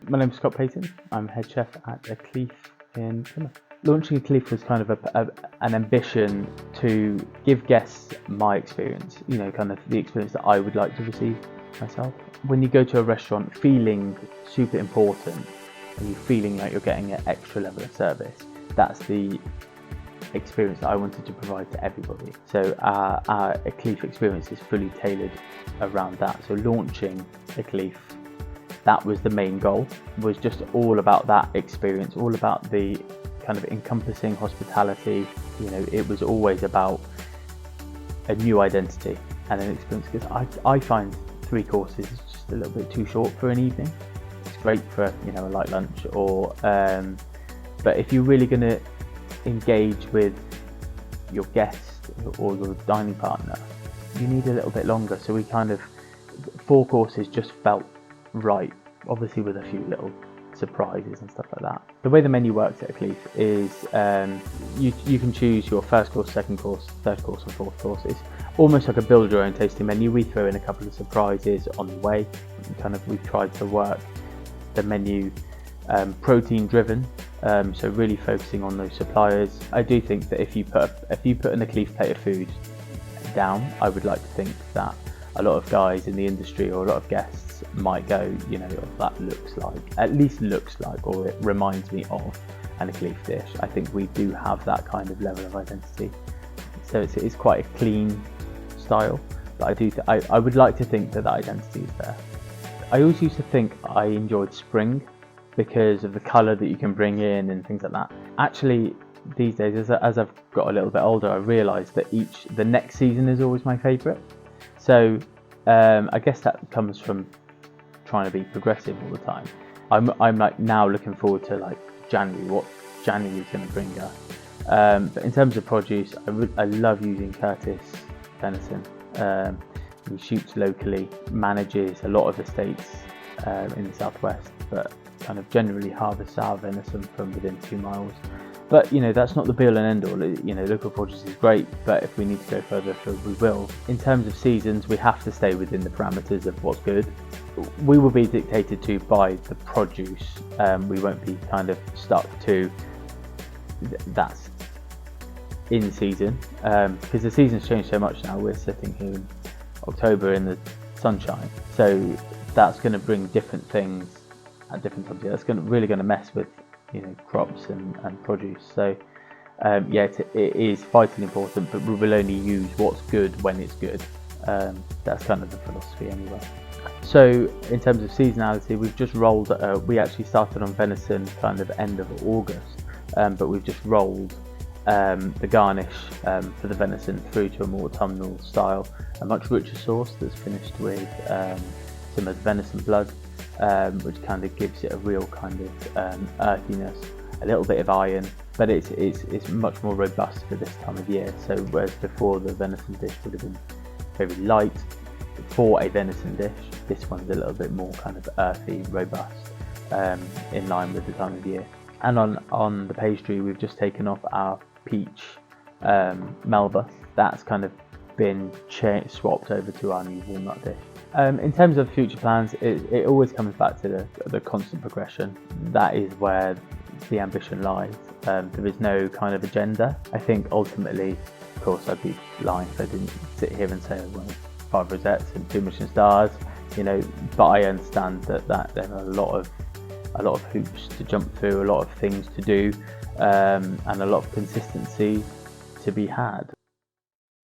My name's Scott Paton. I'm head chef at Àclèaf in Plymouth. Launching Àclèaf was kind of an ambition to give guests my experience, kind of the experience that I would like to receive myself. When you go to a restaurant feeling super important and you're feeling like you're getting an extra level of service, that's the experience that I wanted to provide to everybody. So our Àclèaf experience is fully tailored around that. So launching Àclèaf, that was the main goal, was just all about that experience, all about the kind of encompassing hospitality. It was always about a new identity and an experience, because I find 3 courses is just a little bit too short for an evening. It's great for a light lunch, or but if you're really going to engage with your guest or your dining partner, you need a little bit longer. So we kind of 4 courses just felt right, obviously with a few little surprises and stuff like that. The way the menu works at Àclèaf is you can choose your first course, second course, third course and fourth course. It's almost like a build your own tasting menu. We throw in a couple of surprises on the way. We've tried to work the menu protein driven, so really focusing on those suppliers. I do think that if you put an Àclèaf plate of food down, I would like to think that a lot of guys in the industry or a lot of guests might go, that looks like, or it reminds me of an Àclèaf dish. I think we do have that kind of level of identity. So it's quite a clean style, but I would like to think that identity is there. I always used to think I enjoyed spring because of the colour that you can bring in and things like that. Actually, these days, as I've got a little bit older, I realised that the next season is always my favourite. So I guess that comes from trying to be progressive all the time. I'm like now looking forward to like January, what January is going to bring us. But in terms of produce, I love using Curtis venison. He shoots locally, manages a lot of estates in the southwest, but kind of generally harvests our venison from within 2 miles. But that's not the be all and end all. Local produce is great, but if we need to go further afield, we will. In terms of seasons, we have to stay within the parameters of what's good. We will be dictated to by the produce. We won't be kind of stuck to that's in season, because the season's changed so much now. We're sitting here in October in the sunshine, so that's going to bring different things at different times. That's really going to mess with crops and produce. So it is vitally important, but we will only use what's good when it's good. That's kind of the philosophy anyway. So in terms of seasonality, we've just rolled, we actually started on venison kind of end of August, but we've just rolled the garnish for the venison through to a more autumnal style, a much richer sauce that's finished with some of the venison blood, which kind of gives it a real kind of earthiness, a little bit of iron, but it's much more robust for this time of year. So whereas before the venison dish would have been very light for a venison dish, this one's a little bit more kind of earthy, robust, in line with the time of year. And on the pastry, we've just taken off our peach Melba. That's kind of been swapped over to our new walnut dish. In terms of future plans, it always comes back to the constant progression. That is where the ambition lies. There is no kind of agenda. I think ultimately, of course, I'd be lying if I didn't sit here and say I want 5 rosettes and 2 Michelin stars, but I understand that there are a lot of hoops to jump through, a lot of things to do, and a lot of consistency to be had.